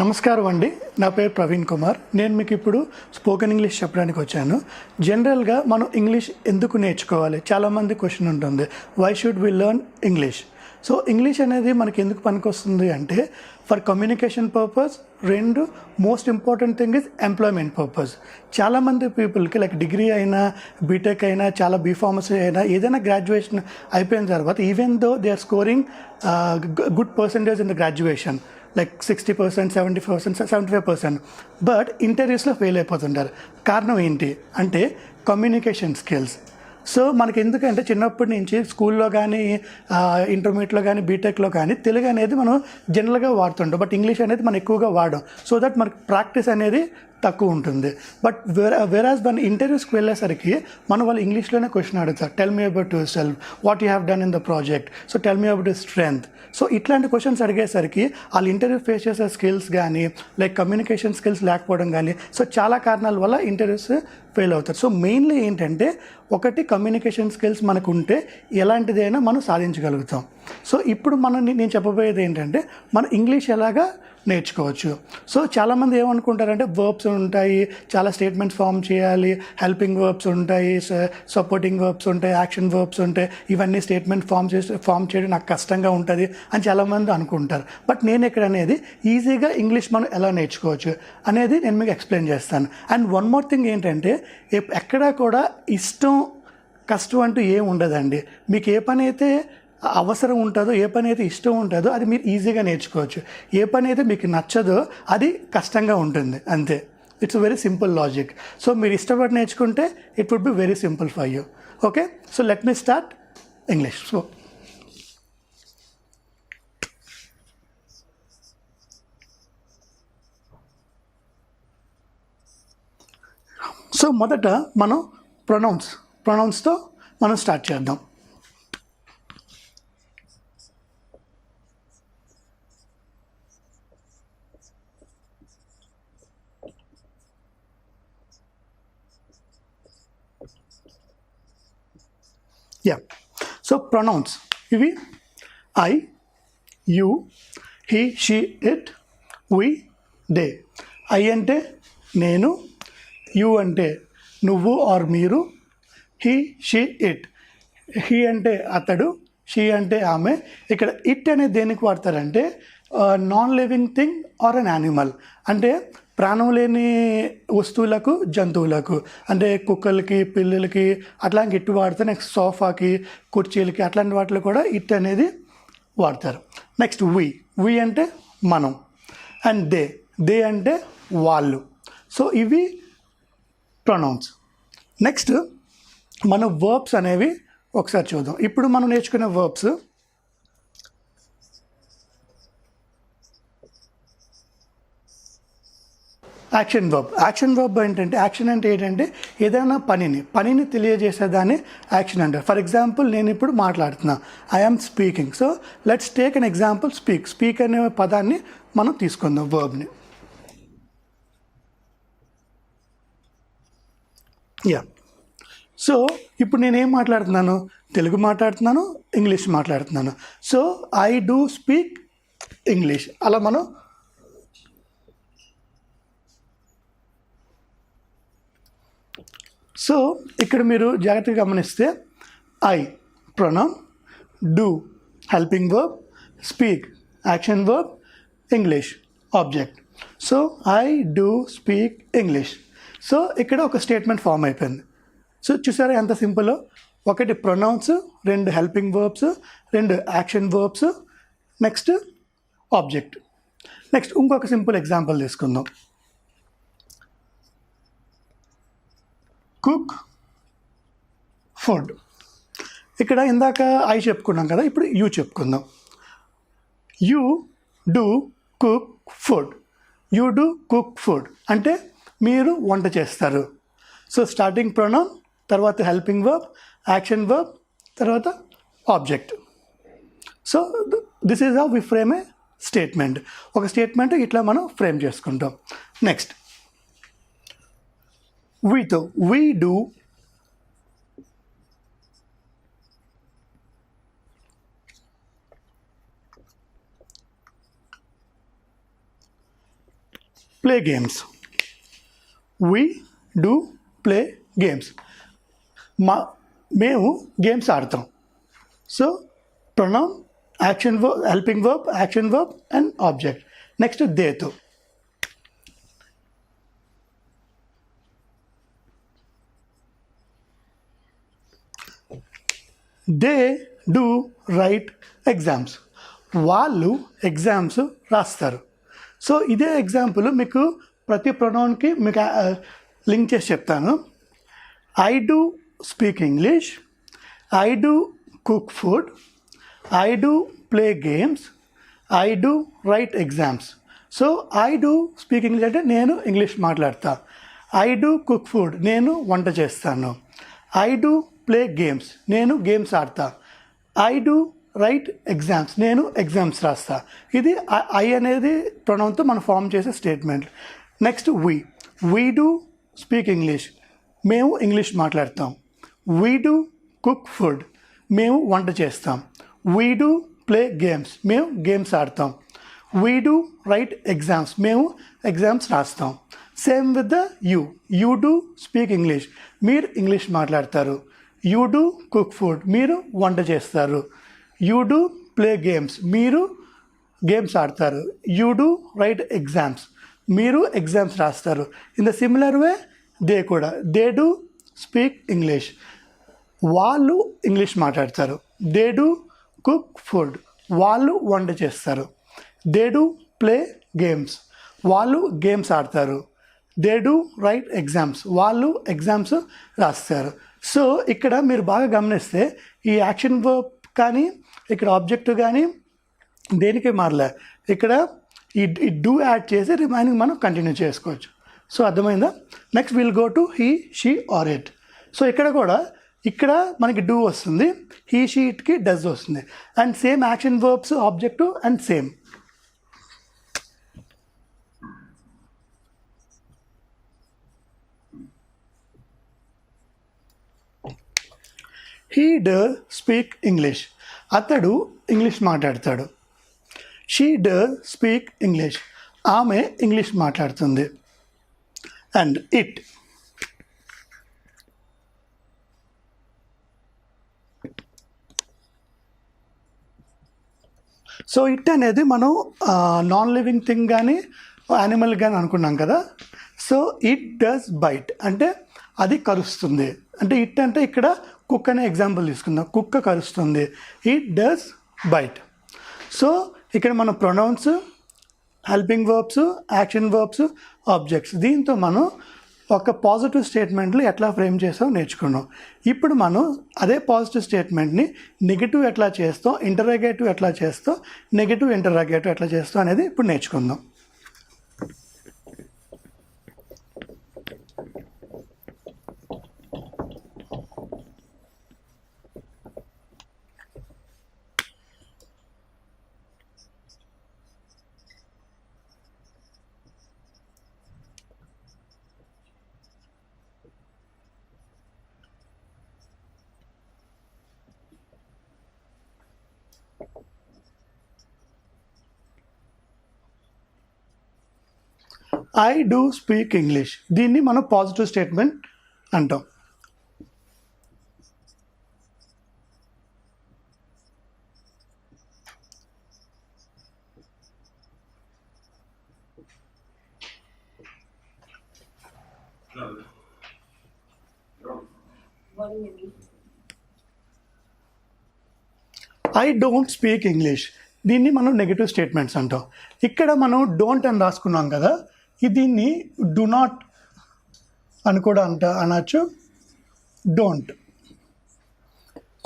నమస్కారం అండి. నా పేరు ప్రవీణ్ కుమార్. నేను మీకు ఇప్పుడు స్పోకెన్ ఇంగ్లీష్ చెప్పడానికి వచ్చాను. జనరల్గా మనం ఇంగ్లీష్ ఎందుకు నేర్చుకోవాలి? చాలామంది క్వశ్చన్ ఉంటుంది, why should we learn English? So English అనేది మనకి ఎందుకు పనికొస్తుంది అంటే ఫర్ కమ్యూనికేషన్ పర్పస్, రెండు most important thing is employment purpose. చాలామంది పీపుల్కి లైక్ డిగ్రీ అయినా, బీటెక్ అయినా, చాలా బీఫార్మసీ అయినా, ఏదైనా గ్రాడ్యుయేషన్ అయిపోయిన తర్వాత even though they are scoring good percentage in the graduation, like 60%, 70%, 75%, but ఇంటర్వ్యూస్లో ఫెయిల్ అయిపోతుంటారు. కారణం ఏంటి అంటే కమ్యూనికేషన్ స్కిల్స్. సో మనకి ఎందుకంటే చిన్నప్పటి నుంచి స్కూల్లో కానీ, ఇంటర్మీడియట్లో కానీ, బీటెక్లో కానీ తెలుగు అనేది మనం జనరల్గా వాడుతుంటాం, బట్ ఇంగ్లీష్ అనేది మనం ఎక్కువగా వాడడం. సో దట్ మనకి ప్రాక్టీస్ అనేది తక్కువ ఉంటుంది. బట్ వేరాజ్ మన ఇంటర్వ్యూస్కి వెళ్ళేసరికి మనం వాళ్ళు ఇంగ్లీష్లోనే క్వశ్చన్ అడుగుతారు. Tell me about your self, what you have done in the project, so tell me about your strength. So ఇట్లాంటి క్వశ్చన్స్ అడిగేసరికి వాళ్ళు ఇంటర్వ్యూ ఫేస్ చేసే స్కిల్స్ కానీ, లైక్ కమ్యూనికేషన్ స్కిల్స్ లేకపోవడం కానీ, సో చాలా కారణాల వల్ల ఇంటర్వ్యూస్ ఫెయిల్ అవుతారు. సో మెయిన్లీ ఏంటంటే ఒకటి కమ్యూనికేషన్ స్కిల్స్ మనకు ఉంటే ఎలాంటిదైనా మనం సాధించగలుగుతాం. సో ఇప్పుడు నేను చెప్పబోయేది ఏంటంటే మనం ఇంగ్లీష్ ఎలాగా నేర్చుకోవచ్చు. సో చాలామంది ఏమనుకుంటారంటే వర్బ్స్ ఉంటాయి, చాలా స్టేట్మెంట్స్ ఫామ్ చేయాలి, హెల్పింగ్ వర్బ్స్ ఉంటాయి, సపోర్టింగ్ వర్బ్స్ ఉంటాయి, యాక్షన్ వర్బ్స్ ఉంటాయి, ఇవన్నీ స్టేట్మెంట్ ఫామ్ చేయడం నాకు కష్టంగా ఉంటుంది అని చాలామంది అనుకుంటారు. బట్ నేను ఇక్కడ అనేది ఈజీగా ఇంగ్లీష్ మనం ఎలా నేర్చుకోవచ్చు అనేది నేను మీకు ఎక్స్ప్లెయిన్ చేస్తాను. అండ్ వన్ మోర్ థింగ్ ఏంటంటే ఎక్కడా కూడా ఇష్టం కష్టం అంటూ ఏం ఉండదండి. మీకు ఏ పని అయితే అవసరం ఉంటుందో, ఏ పని అయితే ఇష్టం ఉంటుందో అది మీరు ఈజీగా నేర్చుకోవచ్చు. ఏ పని అయితే మీకు నచ్చదో అది కష్టంగా ఉంటుంది, అంతే. It's very simple logic. So మీరు ఇష్టపడి నేర్చుకుంటే it would be very simple for you. Okay, so let me start English. So మొదట మనం ప్రొనౌన్స్తో మనం స్టార్ట్ చేద్దాం. సో ప్రొనౌన్స్ ఇవి I, you, he, she, it, we, they. I అంటే నేను, యూ అంటే నువ్వు ఆర్ మీరు, హీ, షీ, ఇట్. హీ అంటే అతడు, షీ అంటే ఆమె. ఇక్కడ ఇట్ అనేది దేనికి వాడతారంటే non living thing or an animal, అంటే ప్రాణం లేని వస్తువులకు, జంతువులకు, అంటే కుక్కలకి, పిల్లులకి అట్లాంటి ఇట్టు వాడతారు. నెక్స్ట్ సోఫాకి, కుర్చీలకి, అట్లాంటి వాటిలో కూడా ఇట్ అనేది వాడతారు. నెక్స్ట్ వి అంటే మనం, అండ్ దే అంటే వాళ్ళు. సో ఇవి ప్రొనౌన్స్. నెక్స్ట్ మన వర్బ్స్ అనేవి ఒకసారి చూద్దాం. ఇప్పుడు మనం నేర్చుకునే వర్బ్స్ యాక్షన్ వర్బ్ ఏంటంటే, యాక్షన్ అంటే ఏంటంటే ఏదైనా పనిని తెలియజేసేదాన్ని యాక్షన్ అంటారు. ఫర్ ఎగ్జాంపుల్ నేను ఇప్పుడు మాట్లాడుతున్నా, I am speaking. So let's take an example. Speak అనే పదాన్ని మనం తీసుకుందాం, వర్బ్ని. సో ఇప్పుడు నేనేం మాట్లాడుతున్నాను? తెలుగు మాట్లాడుతున్నాను, ఇంగ్లీష్ మాట్లాడుతున్నాను. So I do speak English. అలా మనం సో ఇక్కడ మీరు జాగ్రత్తగా గమనిస్తే I pronoun, do helping verb, speak action verb, English object. So I do speak English. So ఇక్కడ ఒక స్టేట్మెంట్ ఫామ్ అయిపోయింది. సో చూసారా ఎంత సింపుల్? ఒకటి ప్రొనౌన్స్, రెండు హెల్పింగ్ వర్బ్స్, రెండు action verbs, next object. Next ఇంకొక సింపుల్ ఎగ్జాంపుల్ తీసుకుందాం. Cook food. ఇక్కడ ఇందాక ఐ చెప్పుకున్నాం కదా, ఇప్పుడు యూ చెప్పుకుందాం. You do cook food. You do cook food అంటే మీరు వంట చేస్తారు. సో స్టార్టింగ్ ప్రొనౌన్, తర్వాత హెల్పింగ్ వర్బ్, యాక్షన్ వర్బ్, తర్వాత object. So this is how we frame a statement. ఒక స్టేట్మెంట్ ఇట్లా మనం ఫ్రేమ్ చేసుకుంటాం. Next we do play games. We do play games. మేము గేమ్స్ ఆడతాం. So pronoun, action verb, helping verb, action verb and object. Next దేతో. They do write exams. వాళ్ళు exams రాస్తారు. So ఇదే ఎగ్జాంపుల్ మీకు ప్రతి ప్రొనౌన్కి మీకు లింక్ చేసి చెప్తాను. I do speak English, I do cook food, I do play games, I do write exams. So I do speak English అంటే నేను ఇంగ్లీష్ మాట్లాడతా. ఐ డూ కుక్ ఫుడ్ నేను వంట చేస్తాను. ఐ డూ ప్లే గేమ్స్ నేను games ఆడతా. I do write exams నేను exams రాస్తా. ఇది ఐ అనేది ప్రొనౌన్తో మనం ఫామ్ చేసే statement. Next we do speak English మేము ఇంగ్లీష్ మాట్లాడతాం. వీ డూ కుక్ ఫుడ్ మేము వంట చేస్తాం. వీ డూ ప్లే గేమ్స్ మేము గేమ్స్ ఆడతాం. వీ డూ రైట్ ఎగ్జామ్స్ మేము ఎగ్జామ్స్ రాస్తాం. Same with the you do speak English మీరు ఇంగ్లీష్ మాట్లాడతారు. యూ డూ కుక్ ఫుడ్ మీరు వంట చేస్తారు. యూ డూ ప్లే గేమ్స్ మీరు గేమ్స్ ఆడతారు. యూ డూ రైట్ ఎగ్జామ్స్ మీరు ఎగ్జామ్స్ రాస్తారు. In the similar way they కూడా. దే డూ స్పీక్ ఇంగ్లీష్ వాళ్ళు ఇంగ్లీష్ మాట్లాడతారు. దే డూ కుక్ ఫుడ్ వాళ్ళు వంట చేస్తారు. దే డూ ప్లే గేమ్స్ వాళ్ళు గేమ్స్ ఆడతారు. దే డూ రైట్ ఎగ్జామ్స్ వాళ్ళు ఎగ్జామ్స్ రాస్తారు. సో ఇక్కడ మీరు బాగా గమనిస్తే ఈ యాక్షన్ వర్బ్ కానీ ఇక్కడ ఆబ్జెక్ట్ కానీ దేనికి మారలే. ఇక్కడ ఈ డూ యాడ్ చేసి రిమైనింగ్ మనం కంటిన్యూ చేసుకోవచ్చు. సో అర్థమైందా? Next will go to he, she or it. So ఇక్కడ కూడా ఇక్కడ మనకి డూ వస్తుంది, హీ, షీ, ఇట్కి డస్ వస్తుంది. And same action verbs, object and same. He does speak English అతడు ఇంగ్లీష్ మాట్లాడతాడు. షీ డస్ స్పీక్ ఇంగ్లీష్ ఆమె ఇంగ్లీష్ మాట్లాడుతుంది. And it. సో ఇట్ అనేది మనం నాన్ లివింగ్ థింగ్ కానీ యానిమల్ కానీ అనుకున్నాం కదా. సో ఇట్ డస్ బైట్ అంటే అది కరుస్తుంది. అంటే ఇట్ అంటే ఇక్కడ కుక్ అనే ఎగ్జాంపుల్ తీసుకుందాం. కుక్క కరుస్తుంది. It does bite. సో ఇక్కడ మన pronouns, helping verbs, action verbs, objects దీంతో మనం ఒక పాజిటివ్ స్టేట్మెంట్లు ఎట్లా ఫ్రేమ్ చేస్తాం నేర్చుకున్నాం. ఇప్పుడు మనం అదే పాజిటివ్ స్టేట్మెంట్ని నెగిటివ్ ఎట్లా చేస్తాం, ఇంటరాగేటివ్ ఎట్లా చేస్తాం, నెగిటివ్ ఇంటరాగేటివ్ ఎట్లా చేస్తాం అనేది ఇప్పుడు నేర్చుకుందాం. ఐ డూ స్పీక్ ఇంగ్లీష్ దీన్ని మనం పాజిటివ్ స్టేట్మెంట్ అంటాం. ఐ డోంట్ స్పీక్ ఇంగ్లీష్ దీన్ని మనం నెగిటివ్ స్టేట్మెంట్స్ అంటాం. ఇక్కడ మనం డోంట్ అని రాసుకున్నాం కదా, దీన్ని డు నాట్ అని కూడా అనొచ్చు, don't.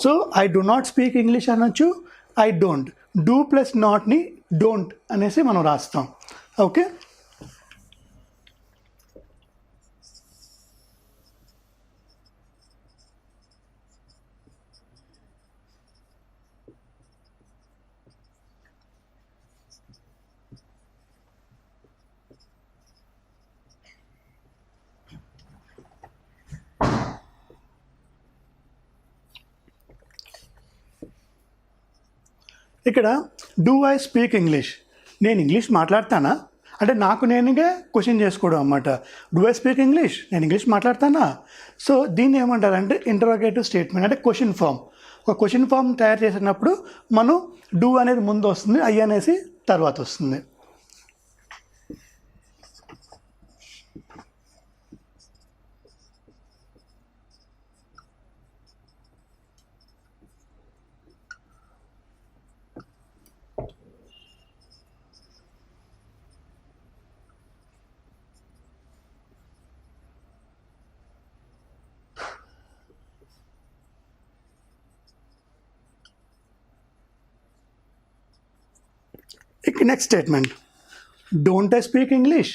So I do not speak English అనొచ్చు, ఐ డోంట్. డూ ప్లస్ నాట్ని డోంట్ అనేసి మనం రాస్తాం. ఓకే. ఇక్కడ డూ ఐ స్పీక్ ఇంగ్లీష్ నేను ఇంగ్లీష్ మాట్లాడతానా అంటే నాకు నేనుగా క్వశ్చన్ చేసుకోవడం అన్నమాట. డూ ఐ స్పీక్ ఇంగ్లీష్, నేను ఇంగ్లీష్ మాట్లాడతానా? సో దీన్ని ఏమంటారంటే ఇంటరోగేటివ్ స్టేట్మెంట్, అంటే క్వశ్చన్ ఫామ్. ఒక క్వశ్చన్ ఫామ్ తయారు చేసినప్పుడు మనం డూ అనేది ముందు వస్తుంది, ఐ అనేసి తర్వాత వస్తుంది. ఇక next statement, don't I speak English,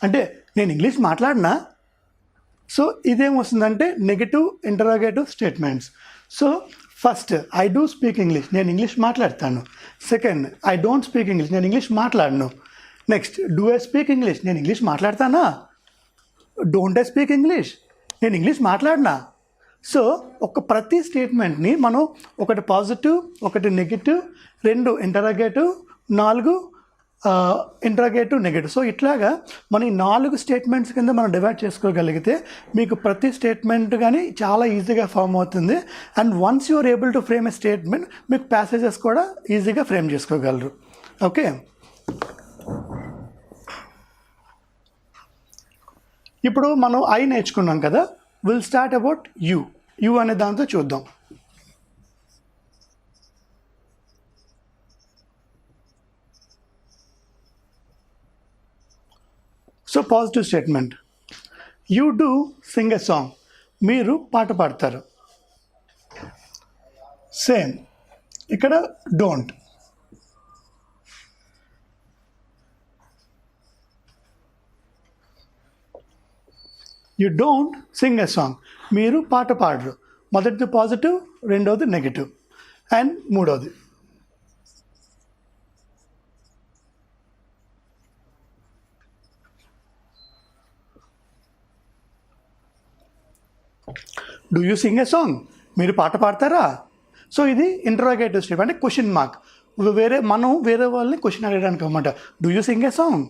అంటే నేను ఇంగ్లీష్ మాట్లాడినా. సో ఇదేమొస్తుందంటే negative interrogative statements. So first I do speak English, నేను ఇంగ్లీష్ మాట్లాడతాను. Second I don't speak English, నేను ఇంగ్లీష్ మాట్లాడను. Next do I speak English, నేను ఇంగ్లీష్ మాట్లాడతానా? డోంట్ ఐ స్పీక్ ఇంగ్లీష్, నేను ఇంగ్లీష్ మాట్లాడినా. సో ఒక ప్రతి స్టేట్మెంట్ని మనం ఒకటి పాజిటివ్, ఒకటి negative, 2 interrogative, 4 interrogative, negative. So ఇట్లాగా మనం ఈ 4 స్టేట్మెంట్స్ కింద మనం డివైడ్ చేసుకోగలిగితే మీకు ప్రతి స్టేట్మెంట్ కానీ చాలా ఈజీగా ఫామ్ అవుతుంది. And once you are able to frame a statement, మీకు ప్యాసేజెస్ కూడా ఈజీగా ఫ్రేమ్ చేసుకోగలరు. ఓకే, ఇప్పుడు మనం ఐ నేర్చుకున్నాం కదా, will start about you. You అనే దాంతో చూద్దాం. So positive statement, you do sing a song, మీరు పాట పాడతారు. సేమ్ ఇక్కడ don't, you don't sing a song, మీరు పాట పాడరు. మొదటిది పాజిటివ్, రెండవది నెగిటివ్, అండ్ మూడవది do you sing a song, మీరు పాట పాడతారా? సో ఇది ఇంటరాగేటివ్ స్టేట్, అంటే క్వశ్చన్ మార్క్. మనం వేరే వాళ్ళని క్వశ్చన్ అడగడానికి అన్నమాట. Do you sing a song.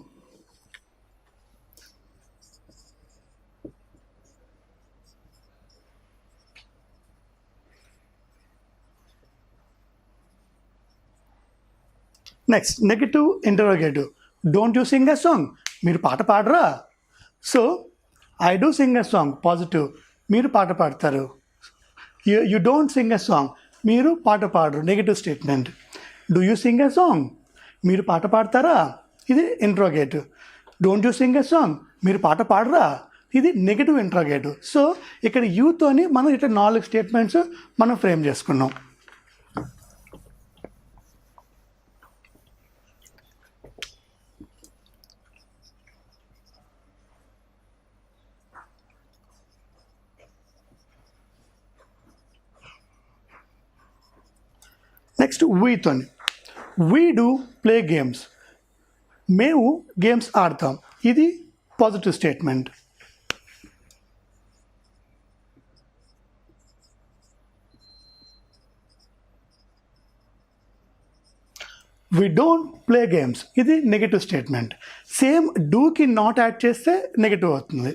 Next negative interrogative, don't you sing a song, మీరు పాట పాడరా? So I do sing a song, positive, మీరు పాట పాడతారు. You don't sing a song, మీరు పాట పాడరు, negative statement. Do you sing a song, మీరు పాట పాడతారా? ఇది interrogative. Don't you sing a song, మీరు పాట పాడరా? ఇది నెగిటివ్ ఇంట్రోగేటివ్. సో ఇక్కడ యూతోని మనం ఇట్లా 4 స్టేట్మెంట్స్ మనం ఫ్రేమ్ చేసుకున్నాం. నెక్స్ట్ వీతోని, వీ డూ ప్లే గేమ్స్, మేము గేమ్స్ ఆడతాం. ఇది positive statement. We don't play games, ఇది నెగిటివ్ స్టేట్మెంట్. సేమ్ డూకి నాట్ యాడ్ చేస్తే నెగిటివ్ అవుతుంది.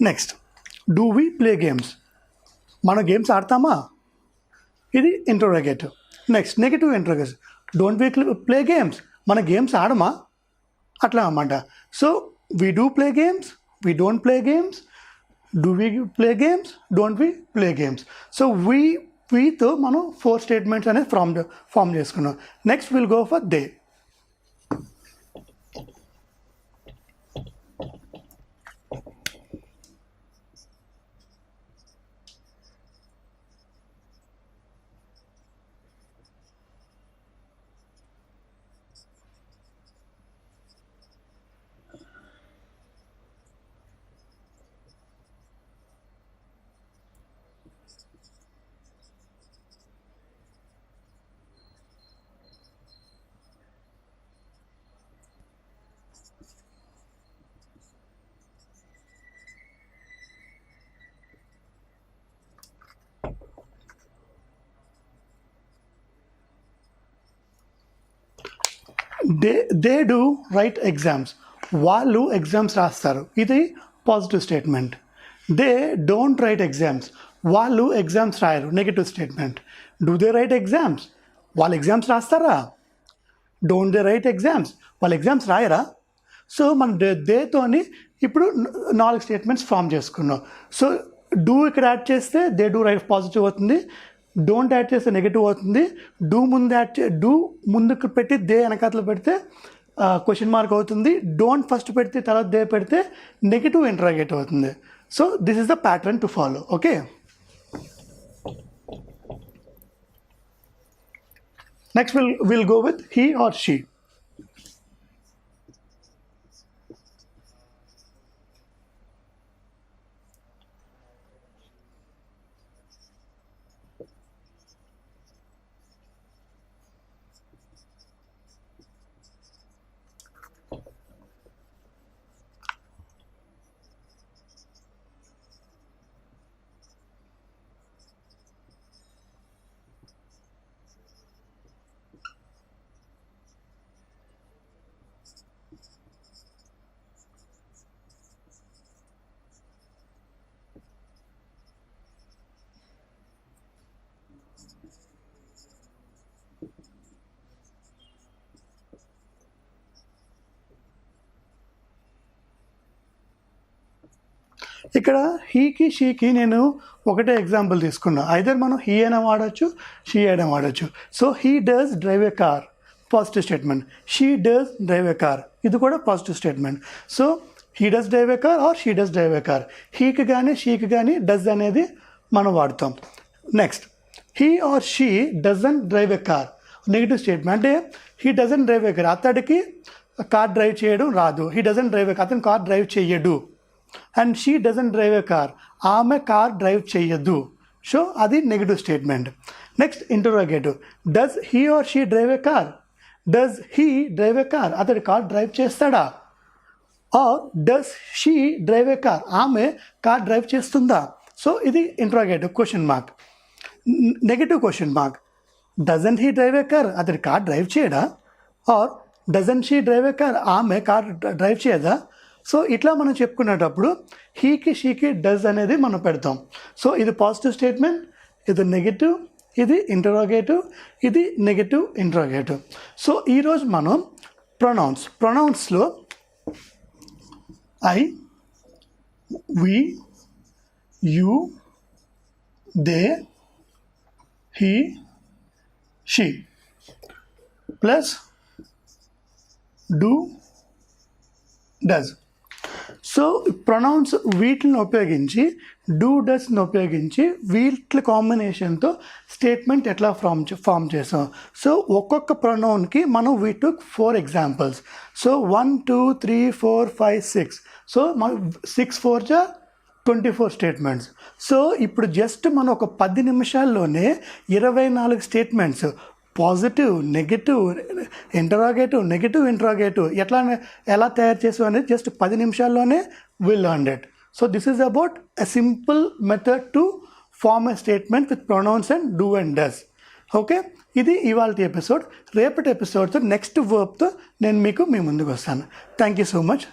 Next do we play games, మన గేమ్స్ ఆడతామా? ఇది interrogative. Next negative interrogative, don't we play games, మన గేమ్స్ ఆడమా? అట్లా అన్నమాట. So we do play games, we don't play games, do we play games, don't we play games. So వీతో మనం 4 statements అనేది form చేసుకున్నాం. Next will go for they. They do write exams. వాళ్ళు exams రాస్తారు, ఇది positive statement. They don't write exams, వాళ్ళు exams రాయరు, negative statement. Do they write exams, వాళ్ళు exams రాస్తారా? డోంట్ దే రైట్ ఎగ్జామ్స్, వాళ్ళు ఎగ్జామ్స్ రాయరా? సో మనం దేతోని ఇప్పుడు 4 స్టేట్మెంట్స్ ఫామ్ చేసుకున్నాం. సో డూ ఇక్కడ యాడ్ చేస్తే దే డూ రైట్ పాజిటివ్ అవుతుంది, డోంట్ యాడ్ చేస్తే నెగిటివ్ అవుతుంది, డూ ముందుకు పెట్టి దే వెనకాతలు పెడితే క్వశ్చన్ మార్క్ అవుతుంది, డోంట్ ఫస్ట్ పెడితే తర్వాత దే పెడితే నెగిటివ్ ఇంటరాగేటివ్ అవుతుంది. So this is the pattern to follow. Okay, next we'll go with he or she. ఇక్కడ హీకి షీకి నేను ఒకటే ఎగ్జాంపుల్ తీసుకున్నా. ఐదర్ మనం హీ అయినా వాడచ్చు, షీ అయినా వాడచ్చు. So he does drive a car, positive statement. She does drive a car, ఇది కూడా positive statement. So he does drive a car or she does drive a car. హీకి కానీ షీకి కానీ డస్ అనేది మనం వాడతాం. Next, he or she doesn't drive a car, negative statement. అంటే he doesn't drive a car, అతడికి కార్ డ్రైవ్ చేయడం రాదు. He doesn't drive a car, అతను కార్ డ్రైవ్ చేయడు. And she doesn't drive a car, ఆమె కార్ డ్రైవ్ చేయదు. So అది negative statement. Next, interrogative. Does he or she drive a car, does he drive a car, అతడి car drive చేస్తాడా? Or does she drive a car, ఆమె car drive చేస్తుందా? So ఇది interrogative, question mark. Negative question mark. Doesn't he drive a car, అతడి car drive చేయడా? Or doesn't she drive a car, ఆమె car drive చేయదా? So ఇట్లా మనం చెప్పుకునేటప్పుడు హీకి షీకి does అనేది మనం పెడతాం. సో ఇది పాజిటివ్ స్టేట్మెంట్, ఇది నెగిటివ్, ఇది ఇంటరోగేటివ్, ఇది నెగిటివ్ ఇంటరోగేటివ్. సో ఈరోజు మనం ప్రొనౌన్స్లో I, we, you, they, he, she plus do, does. So pronouns వీటిని ఉపయోగించి, డూ డస్ని ఉపయోగించి వీటి కాంబినేషన్తో స్టేట్మెంట్ ఎట్లా ఫామ్ చేసాం. సో ఒక్కొక్క ప్రొనౌన్కి మనం we took 4 examples. So 1 2 3 4 5 6. So మన 6 4 జా 24 స్టేట్మెంట్స్. సో ఇప్పుడు జస్ట్ మనం ఒక 10 నిమిషాల్లోనే 24 statements, positive, negative, interrogative, negative interrogative ఎలా తయారు చేసాం అనేది జస్ట్ 10 నిమిషాల్లోనే will learn it. So this is about a simple method to form a statement with pronouns and do and does. Okay, ఇది ఇవాళ ఎపిసోడ్. రేపటి ఎపిసోడ్తో నెక్స్ట్ వర్బ్తో నేను మీ ముందుకు వస్తాను. Thank you so much.